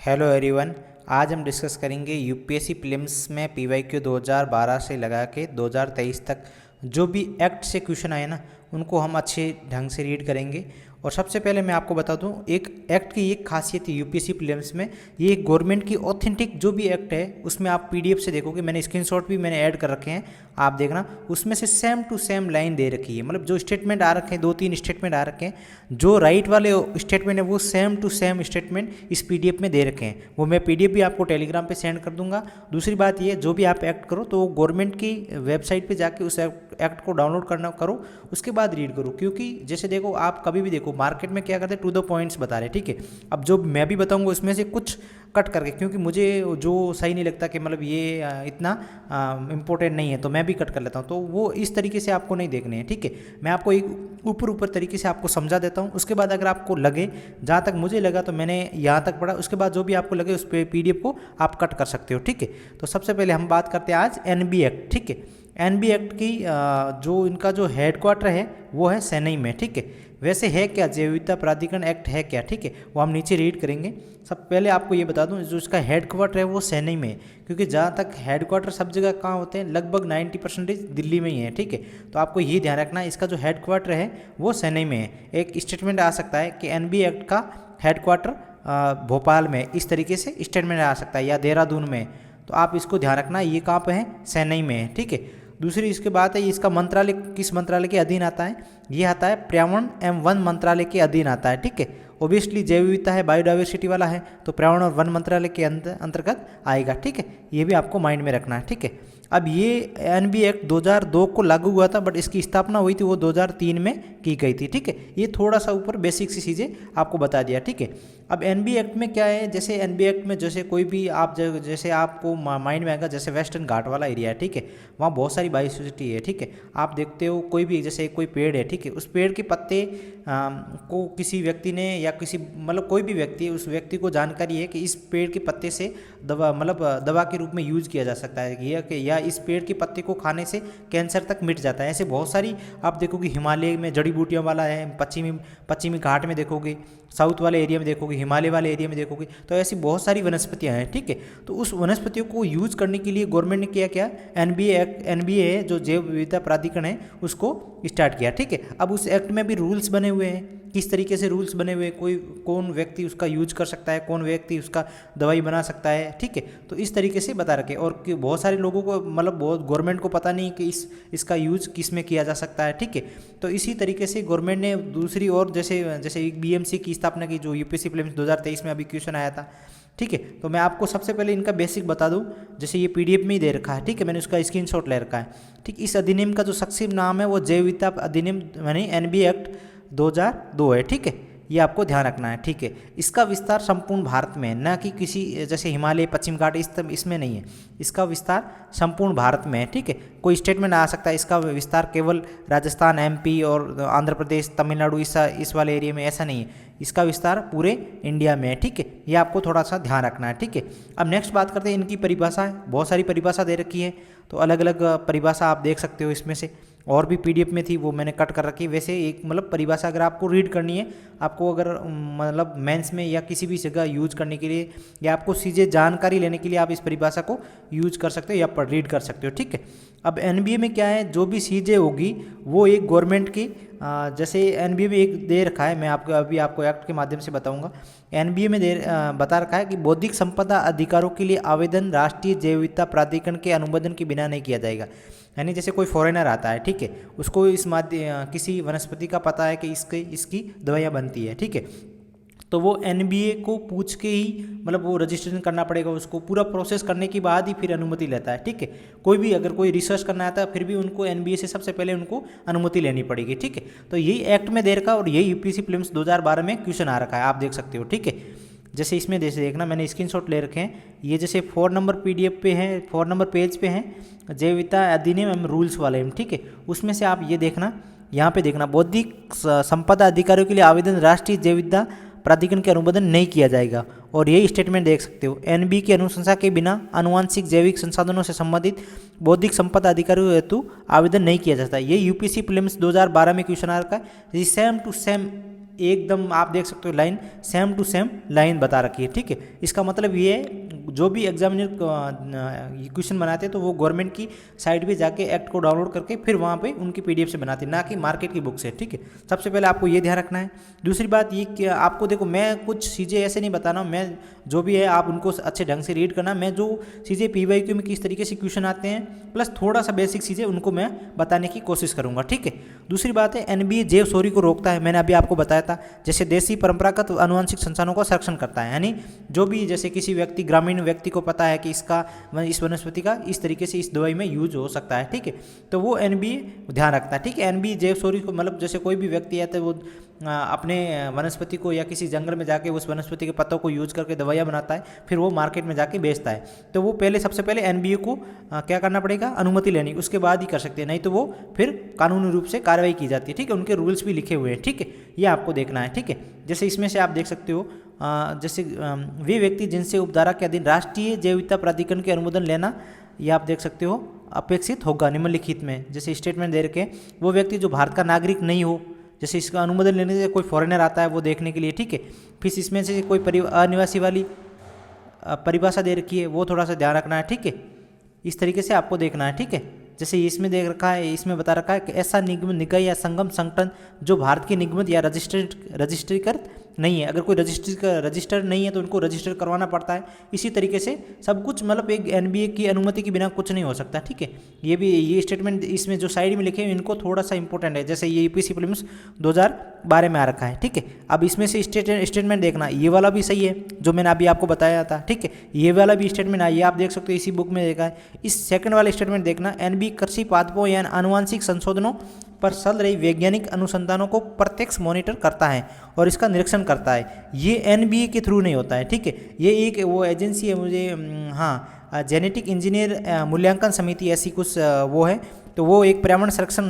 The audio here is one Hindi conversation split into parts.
Hello everyone. आज हम डिस्कस करेंगे यूपीएससी प्रीलिम्स में पीवाईक्यू 2012 से लगा के 2023 तक जो भी एक्ट से क्वेश्चन आए ना, उनको हम अच्छे ढंग से रीड करेंगे। और सबसे पहले मैं आपको बता दूं, एक एक्ट की एक खासियत है यूपीएससी प्रीलिम्स में, ये एक गवर्नमेंट की ऑथेंटिक जो भी एक्ट है उसमें आप पीडीएफ से देखोगे, मैंने स्क्रीनशॉट भी मैंने ऐड कर रखे हैं, आप देखना उसमें से सेम टू सेम लाइन दे रखी है। मतलब जो स्टेटमेंट आ रखे हैं, 2-3 स्टेटमेंट आ रखे हैं, जो राइट वाले स्टेटमेंट है वो सेम टू सेम स्टेटमेंट इस पीडीएफ में दे रखे हैं। वो मैं पीडीएफ भी आपको टेलीग्राम पे सेंड कर दूंगा। दूसरी बात ये, जो भी आप एक्ट करो तो गवर्नमेंट की वेबसाइट पे जाके उस एक्ट को डाउनलोड करना करो, उसके बाद रीड करो। क्योंकि जैसे देखो, आप कभी भी देखो मार्केट में क्या करते हैं, टू द पॉइंट्स बता रहे हैं, ठीक है। अब जो मैं भी बताऊंगा उसमें से कुछ कट करके, क्योंकि मुझे जो सही नहीं लगता कि मतलब ये इतना इम्पोर्टेंट नहीं है, तो मैं भी कट कर लेता हूँ। तो वो इस तरीके से आपको नहीं देखने हैं, ठीक है। मैं आपको एक ऊपर तरीके से आपको समझा देता हूँ। उसके बाद अगर आपको लगे, जहाँ तक मुझे लगा तो मैंने यहाँ तक पढ़ा, उसके बाद जो भी आपको लगे उस पर पीडीएफ को आप कट कर सकते हो, ठीक है। तो सबसे पहले हम बात करते हैं आज एनबी एक्ट, ठीक है। एनबी एक्ट की जो इनका जो हेडक्वार्टर है वो है चेन्नई में, ठीक है। वैसे है क्या, जैव विविधता प्राधिकरण एक्ट है क्या, ठीक है, वो हम नीचे रीड करेंगे। सब पहले आपको ये बता दूं, जो इसका हेडक्वार्टर है वो चेन्नई में है, क्योंकि जहाँ तक हेडक्वार्टर सब जगह कहाँ होते हैं, लगभग 90% दिल्ली में ही है, ठीक है। तो आपको ये ध्यान रखना, इसका जो हेडक्वार्टर है वो चेन्नई में है। एक स्टेटमेंट आ सकता है कि एनबी एक्ट का हेडक्वार्टर भोपाल में, इस तरीके से स्टेटमेंट आ सकता है, या देहरादून में। तो आप इसको ध्यान रखना, ये कहाँ पे है, चेन्नई में है, ठीक है। दूसरी इसके बात है, इसका मंत्रालय किस मंत्रालय के अधीन आता है, ये आता है पर्यावरण एवं वन मंत्रालय के अधीन आता है, ठीक है। ओबियसली जैव विविधता है, बायोडाइवर्सिटी वाला है, तो पर्यावरण और वन मंत्रालय के अंतर्गत आएगा, ठीक है। ये भी आपको माइंड में रखना है, ठीक है। अब ये एनबी एक्ट 2002 को लागू हुआ था, बट इसकी स्थापना हुई थी वो 2003 में की गई थी, ठीक है। ये थोड़ा सा ऊपर बेसिक सी चीज़ें आपको बता दिया, ठीक है। अब एनबी एक्ट में क्या है, जैसे एनबी एक्ट में जैसे कोई भी आप जैसे आपको माइंड में आएगा, जैसे वेस्टर्न घाट वाला एरिया है, ठीक है, वहाँ बहुत सारी बायोसिटी है, ठीक है। आप देखते हो कोई भी, जैसे कोई पेड़ है, ठीक है, उस पेड़ के पत्ते को किसी व्यक्ति ने, या किसी मतलब कोई भी व्यक्ति, उस व्यक्ति को जानकारी है कि इस पेड़ के पत्ते से दवा, मतलब दवा के रूप में यूज किया जा सकता है, या इस पेड़ के पत्ते को खाने से कैंसर तक मिट जाता है। ऐसे बहुत सारी आप देखोगे, हिमालय में जड़ी बूटियों वाला है, पश्चिमी घाट में देखोगे, साउथ वाले एरिया में देखोगे, हिमालय वाले एरिया में देखोगे, तो ऐसी बहुत सारी वनस्पतियां हैं, ठीक है। तो उस वनस्पतियों को यूज करने के लिए गवर्नमेंट ने किया एनबीए जो जैव विविधता प्राधिकरण है उसको स्टार्ट किया, ठीक है। अब उस एक्ट में भी रूल्स बने हुए हैं, किस तरीके से रूल्स बने हुए हैं, कौन व्यक्ति उसका यूज कर सकता है, कौन व्यक्ति उसका दवाई बना सकता है, ठीक है। तो इस तरीके से बता रखे, और बहुत सारे लोगों को, मतलब बहुत गवर्नमेंट को पता नहीं कि इसका यूज किस में किया जा सकता है, ठीक है। तो इसी तरीके से गवर्नमेंट ने दूसरी और जैसे बीएमसी की स्थापना की, जो यूपीएससी प्रीलिम्स 2023 में अभी क्वेश्चन आया था, ठीक है। तो मैं आपको सबसे पहले इनका बेसिक बता दूं, जैसे ये पीडीएफ में ही दे रखा है, ठीक है, मैंने उसका स्क्रीनशॉट ले रखा है, ठीक। इस अधिनियम का जो संक्षिप्त नाम है वो जैव विविधता अधिनियम, यानी एनबी एक्ट 2002 है, ठीक है। ये आपको ध्यान रखना है, ठीक है। इसका विस्तार संपूर्ण भारत में है, न कि किसी जैसे हिमालय, पश्चिम घाट इसमें नहीं है, इसका विस्तार संपूर्ण भारत में है, ठीक है। कोई स्टेटमेंट आ सकता है इसका विस्तार केवल राजस्थान, एमपी और आंध्र प्रदेश, तमिलनाडु, इस वाले एरिया में, ऐसा नहीं है। इसका विस्तार पूरे इंडिया में है, ठीक है। ये आपको थोड़ा सा ध्यान रखना है, ठीक है। अब नेक्स्ट बात करते हैं इनकी परिभाषा। बहुत सारी परिभाषा दे रखी है, तो अलग अलग परिभाषा आप देख सकते हो इसमें से, और भी पीडीएफ में थी वो मैंने कट कर रखी है। वैसे एक मतलब परिभाषा अगर आपको रीड करनी है, आपको अगर मतलब मेंस में या किसी भी जगह यूज करने के लिए, या आपको सीधे जानकारी लेने के लिए, आप इस परिभाषा को यूज कर सकते हो या रीड कर सकते हो, ठीक है। अब एनबीए में क्या है, जो भी सीजे होगी वो एक गवर्नमेंट की, जैसे एनबीए में एक दे रखा है, मैं आपको एक्ट के माध्यम से बताऊंगा। एनबीए में बता रखा है कि बौद्धिक संपदा अधिकारों के लिए आवेदन राष्ट्रीय जैव विविधता प्राधिकरण के अनुमोदन के बिना नहीं किया जाएगा। यानी जैसे कोई फॉरेनर आता है, ठीक है, उसको इस किसी वनस्पति का पता है कि इसकी दवाइयाँ बनती है, ठीक है, तो वो एनबीए को पूछ के ही, मतलब वो रजिस्ट्रेशन करना पड़ेगा, उसको पूरा प्रोसेस करने के बाद ही फिर अनुमति लेता है, ठीक है। कोई भी अगर कोई रिसर्च करना आता है, फिर भी उनको एनबीए से सबसे पहले उनको अनुमति लेनी पड़ेगी, ठीक है। तो यही एक्ट में दे रखा, और यही यूपीएससी प्रीलिम्स 2012 में क्वेश्चन आ रखा है, आप देख सकते हो, ठीक है। जैसे इसमें जैसे देखना, मैंने स्क्रीनशॉट ले रखे हैं, ये जैसे 4 नंबर पीडीएफ पे है, 4 नंबर पेज पे हैं, जैव विविधता अधिनियम एवं रूल्स वाले, ठीक है। उसमें से आप ये देखना, यहाँ पे देखना, बौद्धिक संपदा अधिकारियों के लिए आवेदन राष्ट्रीय जैव विविधता प्राधिकरण के अनुमोदन नहीं किया जाएगा। और यही स्टेटमेंट देख सकते हो, एनबी की अनुशंसा के बिना आनुवांशिक जैविक संसाधनों से संबंधित बौद्धिक संपदा अधिकारियों हेतु आवेदन नहीं किया जाता। ये यूपीएससी प्रीलिम्स 2012 में क्वेश्चन आ रखा है, सेम टू सेम एकदम आप देख सकते हो line same to same line बता रखी है, ठीक है। इसका मतलब ये है जो भी एग्जामिनर क्वेश्चन बनाते हैं तो वो गवर्नमेंट की साइट पे जाके एक्ट को डाउनलोड करके फिर वहाँ पे उनकी पीडीएफ से बनाते हैं, ना कि मार्केट की बुक से, ठीक है। सबसे पहले आपको ये ध्यान रखना है। दूसरी बात ये कि आपको देखो मैं कुछ चीज़ें ऐसे नहीं बता रहा हूँ, मैं जो भी है आप उनको अच्छे ढंग से रीड करना। मैं जो चीज़ें पीवाईक्यू में किस तरीके से क्वेश्चन आते हैं प्लस थोड़ा सा बेसिक चीज़ें उनको मैं बताने की कोशिश करूँगा, ठीक है। दूसरी बात है एनबीए जैव चोरी को रोकता है, मैंने अभी आपको बताया था। जैसे देसी परंपरागत आनुवंशिक संसाधनों का संरक्षण करता है, यानी जो भी जैसे किसी व्यक्ति ग्रामीण व्यक्ति को पता है कि इस वनस्पति का इस तरीके से इस दवाई में यूज हो सकता है, ठीक है, तो वो एनबीए ध्यान रखता है, ठीक है। एनबीए जैव चोरी को मतलब जैसे कोई भी व्यक्ति है तो वो अपने वनस्पति को या किसी जंगल में जाके उस वनस्पति के पत्तों को यूज करके दवाइयाँ बनाता है, फिर वो मार्केट में जाके बेचता है, तो वो पहले सबसे पहले एनबीए को क्या करना पड़ेगा, अनुमति लेनी, उसके बाद ही कर सकते हैं, नहीं तो वो फिर कानूनी रूप से कार्रवाई की जाती है, ठीक है। उनके रूल्स भी लिखे हुए हैं, ठीक है, ये आपको देखना है, ठीक है। जैसे इसमें से आप देख सकते हो जैसे वे व्यक्ति जिनसे उपधारा के अधीन राष्ट्रीय जैव विविधता प्राधिकरण के अनुमोदन लेना, ये आप देख सकते हो अपेक्षित होगा निम्नलिखित में। जैसे स्टेटमेंट दे रखे वो व्यक्ति जो भारत का नागरिक नहीं हो, जैसे इसका अनुमोदन लेने से कोई फॉरेनर आता है वो देखने के लिए, ठीक है। फिर इसमें से कोई अनिवासी वाली परिभाषा दे रखी है वो थोड़ा सा ध्यान रखना है, ठीक है। इस तरीके से आपको देखना है, ठीक है। जैसे इसमें देख रखा है, इसमें बता रखा है कि ऐसा निगम निकाय या संगम संगठन जो भारत की निगमित या रजिस्ट्रीकृत नहीं है, अगर कोई रजिस्टर नहीं है तो उनको रजिस्टर करवाना पड़ता है। इसी तरीके से सब कुछ मतलब एक एनबीए की अनुमति के बिना कुछ नहीं हो सकता, ठीक है। ये स्टेटमेंट इसमें जो साइड में लिखे हैं इनको थोड़ा सा इंपॉर्टेंट है, जैसे ये यूपीएससी प्रीलिम्स 2012 में आ रखा है, ठीक है। अब इसमें से स्टेटमेंट देखना, ये वाला भी सही है जो मैंने अभी आपको बताया था, ठीक है। ये वाला भी स्टेटमेंट है, ये आप देख सकते हो इसी बुक में देखा है। इस सेकंड वाला स्टेटमेंट देखना, एनबीए कृषि पादपों या आनुवांशिक संशोधनों पर चल रही वैज्ञानिक अनुसंधानों को प्रत्यक्ष मॉनिटर करता है और इसका निरीक्षण करता है। ये एनबीए के थ्रू नहीं होता है, ठीक है। ये एक वो एजेंसी है, मुझे जेनेटिक इंजीनियर मूल्यांकन समिति ऐसी कुछ वो है, तो वो एक पर्यावरण संरक्षण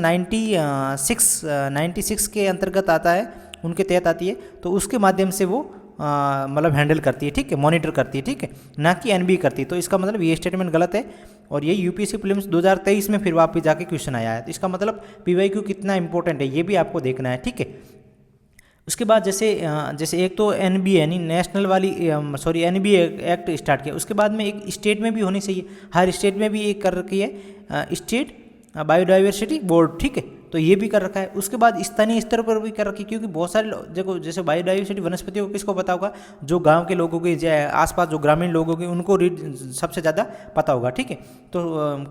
96 के अंतर्गत आता है, उनके तहत आती है, तो उसके माध्यम से वो मतलब हैंडल करती है, ठीक है, मॉनिटर करती है, ठीक है, ना कि एनबीए करती है। तो इसका मतलब ये स्टेटमेंट गलत है और ये यूपीएससी प्रीलिम्स 2023 में फिर वापस जाके क्वेश्चन आया है, तो इसका मतलब पीवाईक्यू कितना इंपॉर्टेंट है ये भी आपको देखना है, ठीक है। उसके बाद जैसे एक तो एनबीए यानी नेशनल वाली एनबीए एक्ट स्टार्ट किया, उसके बाद में एक स्टेट में भी होनी चाहिए, हर स्टेट में भी एक कर रखी है स्टेट बायोडाइवर्सिटी बोर्ड, ठीक है, तो ये भी कर रखा है। उसके बाद स्थानीय स्तर पर भी कर रखी है, क्योंकि बहुत सारे देखो जैसे बायोडाइवर्सिटी वनस्पतियों को किसको पता होगा, जो गांव के लोगों के आसपास जो ग्रामीण लोगों के उनको सबसे ज़्यादा पता होगा, ठीक है। तो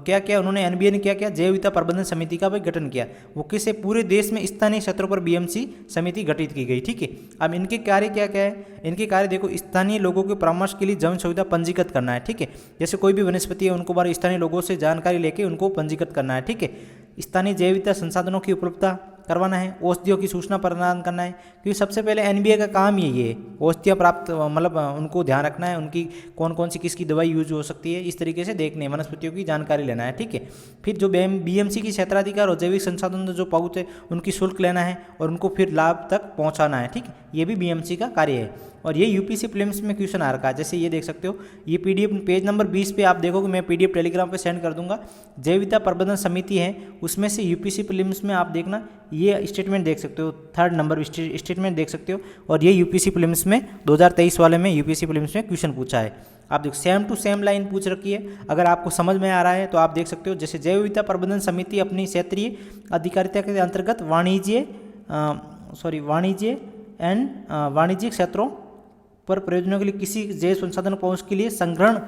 क्या क्या उन्होंने एनबीए ने क्या किया, जैव विविधता प्रबंधन समिति का भी गठन किया, वो किसे पूरे देश में स्थानीय क्षेत्रों पर बीएमसी समिति गठित की गई, ठीक है। अब इनके कार्य क्या क्या है, इनके कार्य देखो स्थानीय लोगों के परामर्श के लिए जन सुविधा पंजीकृत करना है, ठीक है। जैसे कोई भी वनस्पति है उनको बार स्थानीय लोगों से जानकारी लेके उनको पंजीकृत करना है, ठीक है। स्थानीय जैव विविधता संसाधनों की उपलब्धता करवाना है, औषधियों की सूचना प्रदान करना है, क्योंकि सबसे पहले एनबीए का काम ही ये है, औषधियाँ प्राप्त मतलब उनको ध्यान रखना है, उनकी कौन कौन सी किसकी दवाई यूज हो सकती है, इस तरीके से देखने वनस्पतियों की जानकारी लेना है, ठीक है। फिर जो बीएमसी की क्षेत्राधिकार और जैविक संसाधन जो पहुँच है उनकी शुल्क लेना है और उनको फिर लाभ तक पहुँचाना है, ठीक है, ये भी बीएमसी का कार्य है। और ये यूपीएससी प्रीलिम्स में क्वेश्चन आ रखा है, जैसे ये देख सकते हो, ये पीडीएफ पेज नंबर 20 पे आप देखोगे, मैं पीडीएफ टेलीग्राम पे सेंड कर दूंगा, जैव विविधता प्रबंधन समिति है उसमें से यूपीएससी प्रीलिम्स में आप देखना ये स्टेटमेंट देख सकते हो, 3rd नंबर स्टेटमेंट देख सकते हो, और ये यूपीएससी प्रीलिम्स में 2023 वाले में यूपीएससी प्रीलिम्स में क्वेश्चन पूछा है। आप देखो सेम टू सेम लाइन पूछ रखी है, अगर आपको समझ में आ रहा है तो आप देख सकते हो। जैसे जैव विविधता प्रबंधन समिति अपनी क्षेत्रीय अधिकारिता के अंतर्गत वाणिज्यिक क्षेत्रों पर प्रयोजनों के लिए किसी जैव संसाधन पहुंच के लिए संग्रहण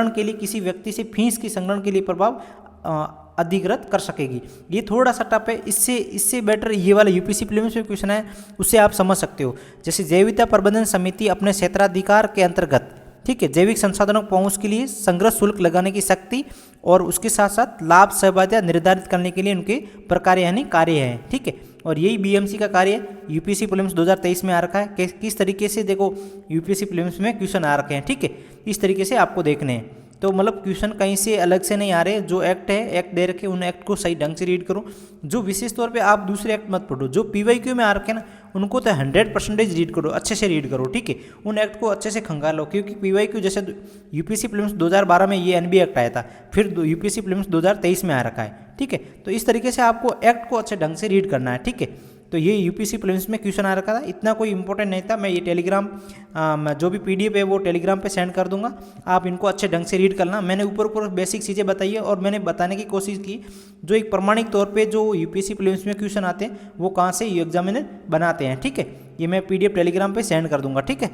के लिए किसी व्यक्ति से फीस की संग्रहण के लिए प्रभाव अधिकृत कर सकेगी। ये थोड़ा सा टफ है, इससे बेटर ये वाला यूपीएससी प्रीलिम्स में क्वेश्चन है, उससे आप समझ सकते हो। जैसे जैव विविधता प्रबंधन समिति अपने क्षेत्राधिकार के अंतर्गत, ठीक है, जैविक संसाधनों को पहुंच के लिए संग्रह शुल्क लगाने की शक्ति और उसके साथ साथ लाभ सहभागिता निर्धारित करने के लिए उनके प्रकार यानी कार्य है, ठीक है। और यही बीएमसी का कार्य यूपीएससी प्रीलिम्स 2023 में आ रखा है कि किस तरीके से देखो यूपीएससी प्रीलिम्स में क्वेश्चन आ रखे हैं, ठीक है, इस तरीके से आपको देखने हैं। तो मतलब क्वेश्चन कहीं से अलग से नहीं आ रहे, जो एक्ट है एक्ट दे रखे उन एक्ट को सही ढंग से रीड करो। जो विशेष तौर पे आप दूसरे एक्ट मत पढ़ो, जो पीवाईक्यू में आ रखे ना उनको तो 100% रीड करो, अच्छे से रीड करो, ठीक है, उन एक्ट को अच्छे से खंगाल लो, क्योंकि पीवाईक्यू जैसे यूपीएससी प्रीलिम्स 2012 में ये एनबीए एक्ट आया था, फिर यूपीएससी प्रीलिम्स 2023 में आ रखा है, ठीक है। तो इस तरीके से आपको एक्ट को अच्छे ढंग से रीड करना है, ठीक है। तो ये यूपीएससी प्रीलिम्स में क्वेश्चन आ रखा था, इतना कोई इंपॉर्टेंट नहीं था। मैं ये टेलीग्राम जो भी पीडीएफ है वो टेलीग्राम पे सेंड कर दूंगा, आप इनको अच्छे ढंग से रीड करना। मैंने ऊपर ऊपर बेसिक चीज़ें बताई है और मैंने बताने की कोशिश की जो एक प्रमाणिक तौर पे जो यूपीएससी प्रीलिम्स में क्वेश्चन आते हैं वो कहाँ से एग्जामिनर बनाते हैं। ठीक है, ये मैं पीडीएफ टेलीग्राम पे सेंड कर दूंगा। ठीक है।